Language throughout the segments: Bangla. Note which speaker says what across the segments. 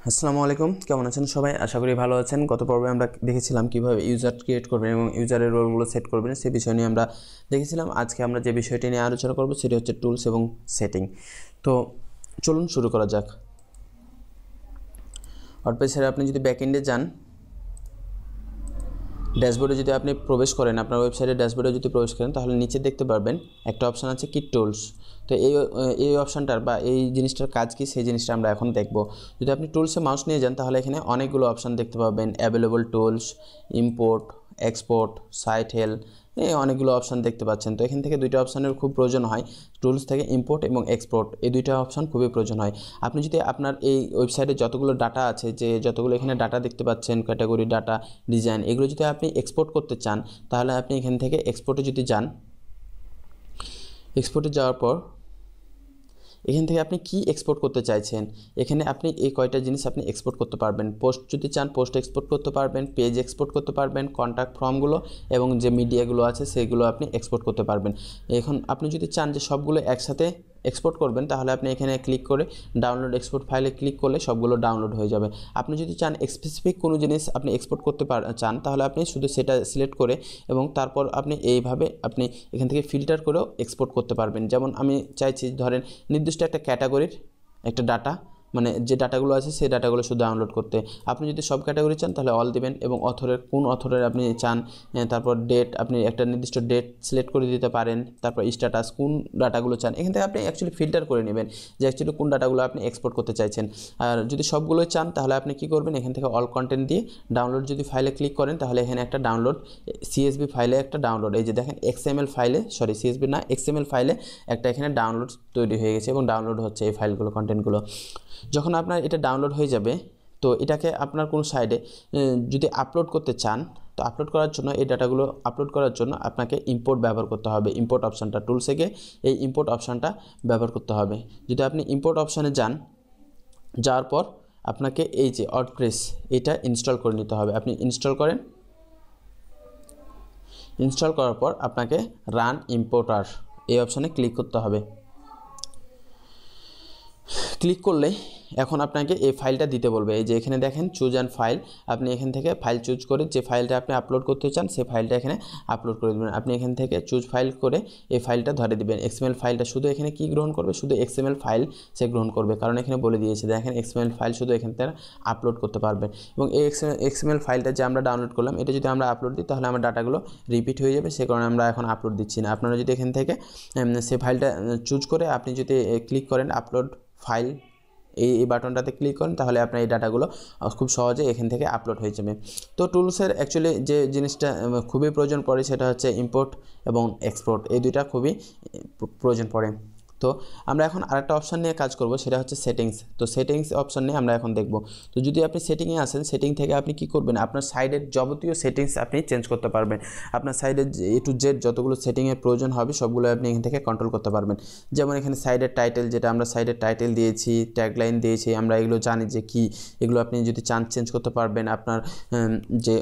Speaker 1: আসসালামু আলাইকুম, কেমন আছেন সবাই? আশা করি ভালো আছেন। গত পর্বে আমরা দেখেছিলাম কিভাবে ইউজার ক্রিয়েট করবেন এবং ইউজারের রোলগুলো সেট করবেন, সেই বিষয় নিয়ে আমরা দেখেছিলাম। আজকে আমরা যে বিষয়টি নিয়ে আলোচনা করব সেটি হচ্ছে টুলস এবং সেটিং। তো চলুন শুরু করা যাক। ওয়ার্ডপ্রেসের আপনি যদি ব্যাকএন্ডে যান, ড্যাশবোর্ডে যদি আপনি প্রবেশ করেন, আপনার ওয়েবসাইটের ড্যাশবোর্ডে যদি প্রবেশ করেন, তাহলে নিচে দেখতে পারবেন একটা অপশান আছে কি টুলস। তো এই অপশানটার বা এই জিনিসটার কাজ কি, সেই জিনিসটা আমরা এখন দেখব। যদি আপনি টুলসে মাউস নিয়ে যান, তাহলে এখানে অনেকগুলো অপশান দেখতে পাবেন। Available tools, import, export, site help, এই অনেকগুলো অপশান দেখতে পাচ্ছেন। তো এখান থেকে দুইটা অপশানের খুব প্রয়োজন হয়। টুলস থেকে ইম্পোর্ট এবং এক্সপোর্ট, এই দুইটা অপশান খুবই প্রয়োজন হয়। আপনি যদি আপনার এই ওয়েবসাইটে যতগুলো ডাটা আছে, যে যতগুলো এখানে ডাটা দেখতে পাচ্ছেন, ক্যাটাগরি ডাটা, ডিজাইন, এগুলো যদি আপনি এক্সপোর্ট করতে চান, তাহলে আপনি এখান থেকে এক্সপোর্টে যদি যান, এক্সপোর্টে যাওয়ার পর এখান থেকে আপনি কি এক্সপোর্ট করতে চাইছেন, এখানে আপনি এই কয়টা জিনিস আপনি এক্সপোর্ট করতে পারবেন। পোস্ট যদি চান, পোস্ট এক্সপোর্ট করতে পারবেন, পেজ এক্সপোর্ট করতে পারবেন, কন্ট্যাক্ট ফর্মগুলো এবং যে মিডিয়াগুলো আছে সেগুলো আপনি এক্সপোর্ট করতে পারবেন। এখন আপনি যদি চান যে সবগুলো একসাথে এক্সপোর্ট করবেন, তাহলে আপনি এখানে ক্লিক করে ডাউনলোড এক্সপোর্ট ফাইলে ক্লিক করলে সবগুলো ডাউনলোড হয়ে যাবে। আপনি যদি চান স্পেসিফিক কোনো জিনিস আপনি এক্সপোর্ট করতে চান, তাহলে আপনি শুধু সেটা সিলেক্ট করে এবং তারপর আপনি এইভাবে আপনি এখান থেকে ফিল্টার করেও এক্সপোর্ট করতে পারবেন। যেমন আমি চাইছি, ধরেন নির্দিষ্ট একটা ক্যাটাগরির একটা ডাটা, মানে যে ডাটাগুলো আছে সেই ডাটাগুলো শুধু ডাউনলোড করতে। আপনি যদি সব ক্যাটাগরি চান, তাহলে অল দিবেন এবং কোন অথরের আপনি চান, তারপর ডেট, আপনি একটা নির্দিষ্ট ডেট সিলেক্ট করে দিতে পারেন। তারপর স্ট্যাটাস, কোন ডাটাগুলো চান, এখান থেকে আপনি অ্যাকচুয়ালি ফিল্টার করে নেবেন যে অ্যাকচুয়ালি কোন ডাটাগুলো আপনি এক্সপোর্ট করতে চাইছেন। আর যদি সবগুলোই চান, তাহলে আপনি কী করবেন, এখান থেকে অল কন্টেন্ট দিয়ে ডাউনলোড যদি ফাইলে ক্লিক করেন, তাহলে এখানে একটা ডাউনলোড সিএসভি ফাইলে একটা ডাউনলোড, এই যে দেখেন এক্সএমএল ফাইলে, সরি সিএসভি না, এক্সএমএল ফাইলে একটা এখানে ডাউনলোড তৈরি হয়ে গেছে এবং ডাউনলোড হচ্ছে এই ফাইলগুলো, কন্টেন্টগুলো। যখন আপনার এটা ডাউনলোড হয়ে যাবে, তো এটাকে আপনার কোনো সাইডে যদি আপলোড করতে চান, তো আপলোড করার জন্য এই ডাটাগুলো আপলোড করার জন্য আপনাকে ইম্পোর্ট ব্যবহার করতে হবে। ইম্পোর্ট অপশানটা, টুলসে গিয়ে এই ইম্পোর্ট অপশানটা ব্যবহার করতে হবে। যদি আপনি ইম্পোর্ট অপশানে যান, যাওয়ার পর আপনাকে এই যে ওয়ার্ডপ্রেস, এটা ইনস্টল করে নিতে হবে। আপনি ইনস্টল করেন, ইনস্টল করার পর আপনাকে রান ইম্পোর্টার এই অপশানে ক্লিক করতে হবে। ক্লিক করলে এখন আপনাকে এই ফাইলটা দিতে বলবে। এই যে এখানে দেখেন চুজ অ্যান্ড ফাইল, আপনি এখান থেকে ফাইল চুজ করে যে ফাইলটা আপনি আপলোড করতে চান সেই ফাইলটা এখানে আপলোড করে দেবেন। আপনি এখান থেকে চুজ ফাইল করে এই ফাইলটা ধরে দেবেন। এক্সএমএল ফাইলটা শুধু এখানে কি গ্রহণ করবে, শুধু এক্সএমএল ফাইল সে গ্রহণ করবে, কারণ এখানে বলে দিয়েছে দেখেন এক্সএমএল ফাইল শুধু এখান থেকে আপলোড করতে পারবেন। এবং এই এক্সএমএল ফাইলটা যে আমরা ডাউনলোড করলাম, এটা যদি আমরা আপলোড দিই, তাহলে আমার ডাটাগুলো রিপিট হয়ে যাবে, সে কারণে আমরা এখন আপলোড দিচ্ছি না। আপনারা যদি এখান থেকে সে ফাইলটা চুজ করে আপনি যদি ক্লিক করেন আপলোড ফাইল, এই বাটনটাতে ক্লিক করেন, তাহলে আপনার এই ডাটাগুলো খুব সহজে এখান থেকে আপলোড হয়ে যাবে। তো টুলসের অ্যাকচুয়ালি যে জিনিসটা খুবই প্রয়োজন পড়ে, সেটা হচ্ছে ইম্পোর্ট এবং এক্সপোর্ট, এই দুইটা খুবই প্রয়োজন পড়ে। তো আমরা এখন আরেকটা অপশান নিয়ে কাজ করব, সেটা হচ্ছে সেটিংস। তো সেটিংস অপশান নিয়ে আমরা এখন দেখব। তো যদি আপনি সেটিংয়ে আসেন, সেটিং থেকে আপনি কি করবেন, আপনার সাইডের যাবতীয় সেটিংস আপনি চেঞ্জ করতে পারবেন। আপনার সাইডের এ টু জেড যতগুলো সেটিংয়ের প্রয়োজন হবে সবগুলো আপনি এখান থেকে কন্ট্রোল করতে পারবেন। যেমন এখানে সাইডের টাইটেল, যেটা আমরা সাইডের টাইটেল দিয়েছি, ট্যাগলাইন দিয়েছি, আমরা এগুলো জানি যে কি, এগুলো আপনি যদি চান চেঞ্জ করতে পারবেন। আপনার যে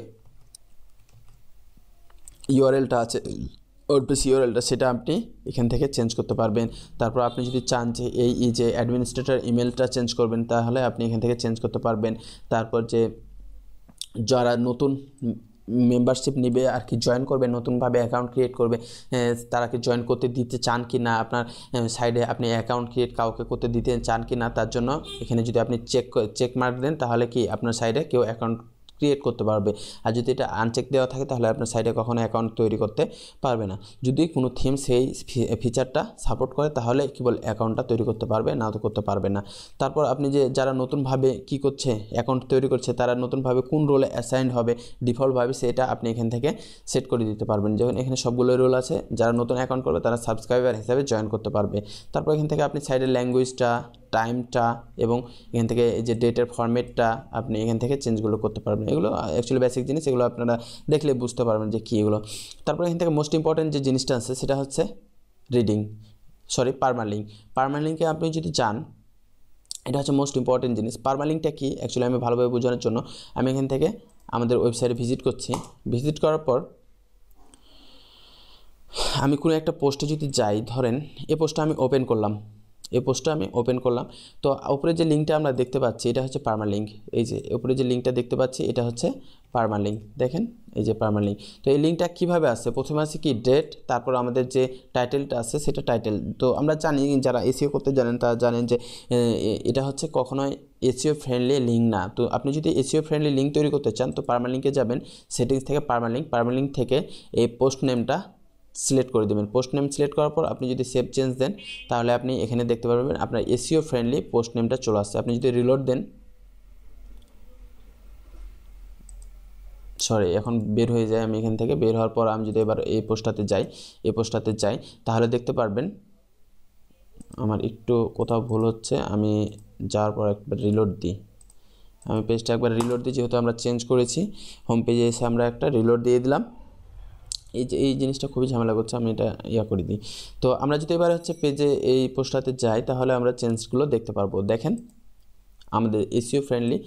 Speaker 1: ইউআরএলটা আছে, ওয়ার্ডপ্রেস ইউআরএলটা, সেটা আপনি এখান থেকে চেঞ্জ করতে পারবেন। তারপর আপনি যদি চান যে এই যে অ্যাডমিনিস্ট্রেটর ইমেলটা চেঞ্জ করবেন, তাহলে আপনি এখান থেকে চেঞ্জ করতে পারবেন। তারপর যে যারা নতুন মেম্বারশিপ নেবে আর কি, জয়েন করবে, নতুনভাবে অ্যাকাউন্ট ক্রিয়েট করবে, তারা কি জয়েন করতে দিতে চান কি না, আপনার সাইডে আপনি অ্যাকাউন্ট ক্রিয়েট কাউকে করতে দিতে চান কি না, তার জন্য এখানে যদি আপনি চেক মার্ক দেন, তাহলে কি আপনার সাইডে কেউ অ্যাকাউন্ট ক্রিয়েট করতে পারবে। আর যদি এটা আনচেক দেওয়া থাকে, তাহলে আপনার সাইটে কখনো অ্যাকাউন্ট তৈরি করতে পারবে না। যদি কোনো থিম সেই ফিচারটা সাপোর্ট করে, তাহলে কি বলে অ্যাকাউন্টটা তৈরি করতে পারবে, না তো করতে পারবে না। তারপর আপনি যে যারা নতুনভাবে কি করছে, অ্যাকাউন্ট তৈরি করছে, তারা নতুনভাবে কোন রোলে অ্যাসাইন্ড হবে ডিফল্টভাবে, সেটা আপনি এখান থেকে সেট করে দিতে পারবেন। যখন এখানে সবগুলো রোল আছে, যারা নতুন অ্যাকাউন্ট করবে তারা সাবস্ক্রাইবার হিসাবে জয়েন করতে পারবে। তারপর এখান থেকে আপনি সাইডের ল্যাঙ্গুয়েজটা, টাইমটা এবং এখান থেকে এই যে ডেটের ফরম্যাটটা আপনি এখান থেকে চেঞ্জগুলো করতে পারবেন। এগুলো অ্যাকচুয়ালি বেসিক জিনিস, এগুলো আপনারা দেখলে বুঝতে পারবেন যে কী এগুলো। তারপর এখান থেকে মোস্ট ইম্পর্ট্যান্ট যে জিনিসটা আছে, সেটা হচ্ছে পারমালিঙ্ক। পারমালিঙ্কে আপনি যদি চান, এটা হচ্ছে মোস্ট ইম্পর্ট্যান্ট জিনিস। পারমালিঙ্কটা কি, অ্যাকচুয়ালি আমি ভালোভাবে বোঝানোর জন্য আমি এখান থেকে আমাদের ওয়েবসাইটে ভিজিট করছি। ভিজিট করার পর আমি কোনো একটা পোস্টে যদি যাই, ধরেন এই পোস্টটা আমি ওপেন করলাম, এই পোস্টটা আমি ওপেন করলাম। তো উপরে যে লিঙ্কটা আমরা দেখতে পাচ্ছি এটা হচ্ছে পার্মালিঙ্ক। এই যে উপরে যে লিঙ্কটা দেখতে পাচ্ছি এটা হচ্ছে পার্মালিঙ্ক, দেখেন এই যে পার্মালিঙ্ক। তো এই লিঙ্কটা কীভাবে আসছে, প্রথমে আছে কি ডেট, তারপর আমাদের যে টাইটেলটা আছে সেটা টাইটেল। তো আমরা জানি যারা এসইও করতে জানেন তারা জানেন যে এটা হচ্ছে কখনোই এসইও ফ্রেন্ডলি লিঙ্ক না। তো আপনি যদি এসইও ফ্রেন্ডলি লিঙ্ক তৈরি করতে চান তো পার্মালিঙ্কে যাবেন, সেটিংস থেকে পার্মালিঙ্ক থেকে এই পোস্ট নেমটা সিলেক্ট করে দেবেন। পোস্ট নেম সিলেক্ট করার পর আপনি যদি সেভ চেঞ্জ দেন তাহলে আপনি এখানে দেখতে পারবেন আপনার এসইও ফ্রেন্ডলি পোস্ট নেমটা চলে আসছে। আপনি যদি রিলোড দেন, সরি এখন বের হয়ে যায়, আমি এখান থেকে বের হওয়ার পর আমি যদি এবার এই পোস্টটাতে যাই তাহলে দেখতে পারবেন আমার একটু কোথাও ভুল হচ্ছে। আমি যাওয়ার পর একবার রিলোড দিই, আমি পেজটা একবার রিলোড দিই, যেহেতু আমরা চেঞ্জ করেছি। হোম পেজে এসে আমরা একটা রিলোড দিয়ে দিলাম। এই জিনিসটা খুবই ঝামেলা করছে, আমি এটা করে দিই। তো আমরা যদি এবার হচ্ছে পেজে এই পোস্টটাতে যাই তাহলে আমরা চেঞ্জগুলো দেখতে পারবো। দেখেন আমাদের এসইও ফ্রেন্ডলি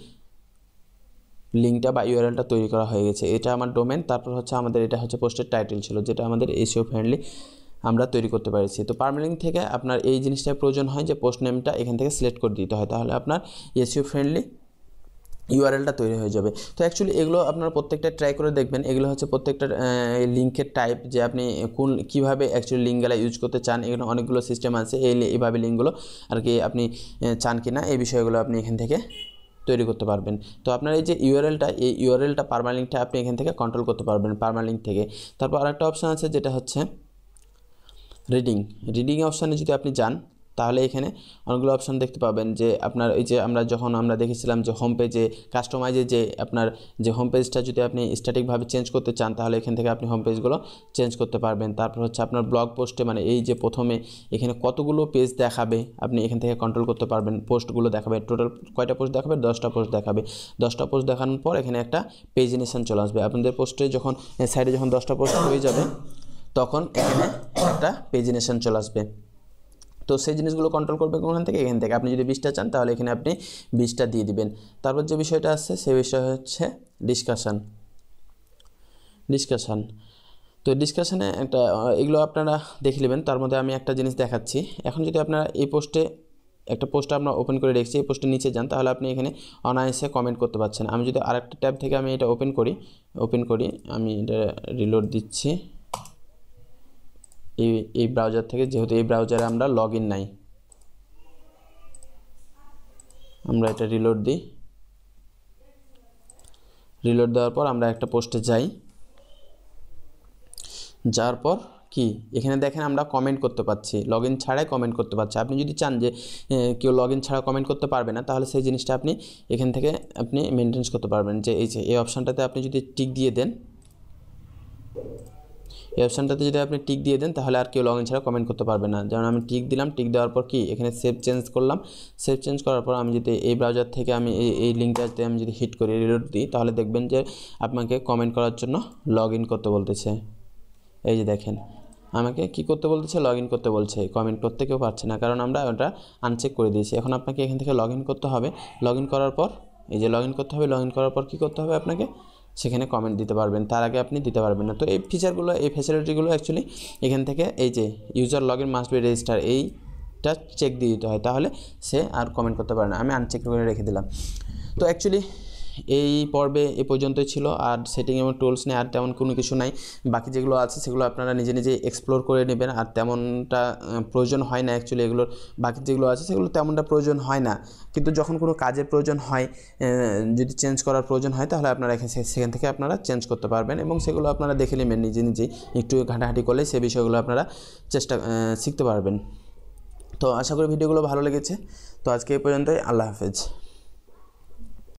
Speaker 1: লিঙ্কটা বা ইউআরএলটা তৈরি করা হয়ে গেছে। এটা আমার ডোমেন, তারপর হচ্ছে আমাদের এটা হচ্ছে পোস্টের টাইটেল ছিল যেটা আমাদের এসইও ফ্রেন্ডলি আমরা তৈরি করতে পেরেছি। তো পার্মালিঙ্ক থেকে আপনার এই জিনিসটা প্রয়োজন হয় যে পোস্ট নেমটা এখান থেকে সিলেক্ট করে দিতে হয়, তাহলে আপনার এসইও ফ্রেন্ডলি ইউআরএলটা তৈরি হয়ে যাবে। তো অ্যাকচুয়ালি এগুলো আপনারা প্রত্যেকটা ট্রাই করে দেখবেন। এগুলো হচ্ছে প্রত্যেকটা লিঙ্কের টাইপ, যে আপনি কীভাবে অ্যাকচুয়ালি লিঙ্কগুলো ইউজ করতে চান। এখানে অনেকগুলো সিস্টেম আছে, এইভাবে লিঙ্কগুলো আর কি আপনি চান কি না এই বিষয়গুলো আপনি এখান থেকে তৈরি করতে পারবেন। তো আপনার এই যে ইউআরএলটা পার্মালিঙ্কটা আপনি এখান থেকে কন্ট্রোল করতে পারবেন পার্মালিঙ্ক থেকে। তারপর আরেকটা অপশান আছে যেটা হচ্ছে রিডিং অপশানে যদি আপনি যান তাহলে এখানে অনেকগুলো অপশান দেখতে পাবেন। যে আপনার এই যে আমরা দেখেছিলাম যে হোম পেজে কাস্টমাইজে যে আপনার যে হোম পেজটা যদি আপনি স্ট্যাটিকভাবে চেঞ্জ করতে চান তাহলে এখান থেকে আপনি হোম পেজগুলো চেঞ্জ করতে পারবেন। তারপর হচ্ছে আপনার ব্লগ পোস্টে মানে এই যে প্রথমে এখানে কতগুলো পেজ দেখাবে আপনি এখান থেকে কন্ট্রোল করতে পারবেন। পোস্টগুলো দেখাবে, টোটাল কয়টা পোস্ট দেখাবে, 10টা পোস্ট দেখাবে। 10টা পোস্ট দেখানোর পর এখানে একটা পেজিনেশন চলে আসবে। আপনাদের পোস্টে যখন সাইডে যখন 10টা পোস্ট হয়ে যাবে তখন এখানে একটা পেজিনেশন চলে আসবে। তো সেই জিনিসগুলো কন্ট্রোল করবে ওখান থেকে, এখান থেকে আপনি যদি 20টা চান তাহলে এখানে আপনি 20টা দিয়ে দিবেন। তারপর যে বিষয়টা আসছে সেই বিষয় হচ্ছে ডিসকাশন। তো ডিসকাশনে একটা এগুলো আপনারা দেখে নেবেন। তার মধ্যে আমি একটা জিনিস দেখাচ্ছি। এখন যদি আপনারা এই একটা পোস্ট আমরা ওপেন করে রেখেছি, এই পোস্টের নিচে যান তাহলে আপনি এখানে অনায়াসে কমেন্ট করতে পারছেন। আমি যদি আরেকটা ট্যাব থেকে আমি এটা ওপেন করি, আমি এটা রিলোড দিচ্ছি এই ব্রাউজার থেকে, যেহেতু এই ব্রাউজারে আমরা লগ ইন নাই। আমরা এটা রিলোড দিই, রিলোড দেওয়ার পর আমরা একটা পোস্টে যাওয়ার পর কি এখানে দেখেন আমরা কমেন্ট করতে পারছি, লগ ইন ছাড়াই কমেন্ট করতে পারছি। আপনি যদি চান যে কেউ লগ ইন ছাড়া কমেন্ট করতে পারবে না তাহলে সেই জিনিসটা আপনি এখান থেকে আপনি মেনটেন করতে পারবেন। যে এই অপশানটাতে আপনি যদি টিক দিয়ে দেন, এই অপশানটাতে যদি আপনি টিক দিয়ে দেন তাহলে আর কেউ লগ ইন ছাড়া কমেন্ট করতে পারবে না। যেমন আমি টিক দিলাম, টিক দেওয়ার পর কি এখানে সেভ চেঞ্জ করলাম। সেভ চেঞ্জ করার পর আমি যদি এই ব্রাউজার থেকে আমি এই লিঙ্কটাতে আমি যদি হিট করি, রিলোড দিই, তাহলে দেখবেন যে আপনাকে কমেন্ট করার জন্য লগ ইন করতে বলতেছে। এই যে দেখেন আমাকে কি করতে বলতেছে, লগ ইন করতে বলছে। কমেন্ট করতে কেউ পারছে না কারণ আমরা ওটা আনচেক করে দিয়েছি। এখন আপনাকে এখান থেকে লগ ইন করতে হবে। লগ ইন করার পর এই যে লগ ইন করতে হবে, লগ ইন করার পর কী করতে হবে আপনাকে সেখানে কমেন্ট দিতে পারবেন, তার আগে আপনি দিতে পারবেন না। তো এই ফিচারগুলো এই ফ্যাসিলিটিগুলো অ্যাকচুয়ালি এখান থেকে এই যে user log in must be register এইটা চেক দিয়ে দিতে হয়, তাহলে সে আর কমেন্ট করতে পারে না। আমি আনচেক করে রেখে দিলাম। তো অ্যাকচুয়ালি এই পর্বে এ পর্যন্তই ছিল। আর সেটিং এবং টুলস নিয়ে আর তেমন কোনো কিছু নাই। বাকি যেগুলো আছে সেগুলো আপনারা নিজে নিজে এক্সপ্লোর করে নেবেন। আর তেমনটা প্রয়োজন হয় না অ্যাকচুয়ালি, এগুলোর বাকি যেগুলো আছে সেগুলো তেমনটা প্রয়োজন হয় না। কিন্তু যখন কোনো কাজের প্রয়োজন হয়, যদি চেঞ্জ করার প্রয়োজন হয় তাহলে আপনারা সেখান থেকে আপনারা চেঞ্জ করতে পারবেন এবং সেগুলো আপনারা দেখে নেবেন নিজে নিজেই। একটু ঘাঁটাঘাঁটি করলে সে বিষয়গুলো আপনারা শিখতে পারবেন। তো আশা করি ভিডিওগুলো ভালো লেগেছে। তো আজকে এই পর্যন্তই, আল্লাহ হাফেজ।